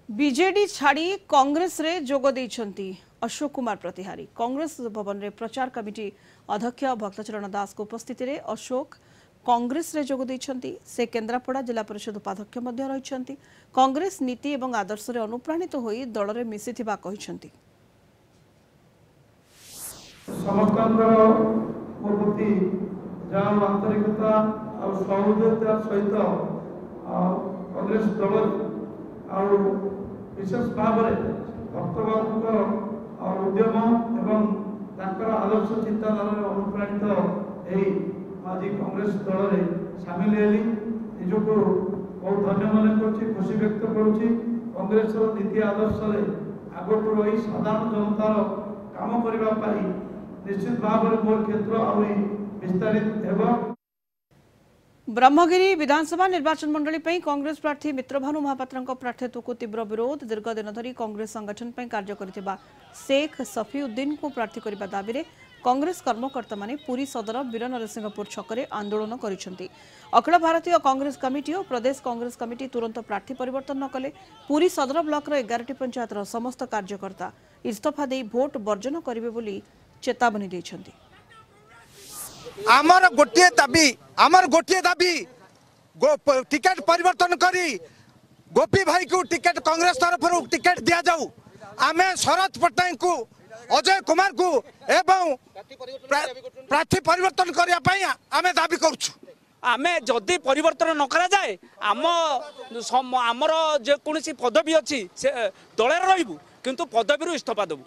BJD छाड़ी कांग्रेस रे जोग देइछंती अशोक कुमार प्रतिहारी। कांग्रेस भवन रे प्रचार कमिटी अध्यक्ष भक्तचरण दास को उपस्थिति रे अशोक कांग्रेस रे जोग देइछंती। से केन्द्रापड़ा जिला परिषद उपाध्यक्ष मध्य रहिछंती। कांग्रेस नीति एवं आदर्श रे अनुप्राणित होई दल रे मिसिथिबा कहिछंती। आंतरिकता और सहयोगिता सहित कांग्रेस दल विशेष भाव में भक्तबाबू उद्यम एवं आदर्श चिंताधारा अनुप्राणित आज कांग्रेस दल में सामिल हेली। निजक बहुत धन्य मन कर खुशी व्यक्त करुच्ची। कांग्रेस नीति आदर्श आगक रही साधारण जनतार काम करने निश्चित भाव में मोर क्षेत्र आहरी विस्तारित हेब। ब्रह्मगिरी विधानसभा निर्वाचन मंडली पर कांग्रेस प्रार्थी मित्रभानु महापात्र प्रार्थीत्व को तीव्र विरोध। दीर्घ दिन धरी कांग्रेस संगठन पर कार्य करथिबा शेख सफीउद्दीन को प्रार्थी करने दाबी में कांग्रेस कर्मकर्ता माने पुरी सदर वीर नरसिंहपुर छकरे आंदोलन करिसेंती। अखिल भारतीय कांग्रेस कमिटी और प्रदेश कांग्रेस कमिटी तुरंत प्रार्थी परिवर्तन न कले पुरी सदर ब्लॉक 11टी पंचायतर समस्त कार्यकर्ता इस्तीफा दे भोट वर्जन करिवे बोली चेतावनी दैछंती। आमर गोटे दाबी टिकेट परिवर्तन करी गोपी भाई को टिकेट कांग्रेस तरफ टिकेट दि जाऊ। आम शरद पट्टनायक को अजय कुमार को एवं प्रार्थी परिवर्तन करने आम दाबी करुछु। आमे जदि परिवर्तन न करा जाए आमर जेकोसी पदवी अच्छी दल रही किंतु पदवी इस्तीफा देबू।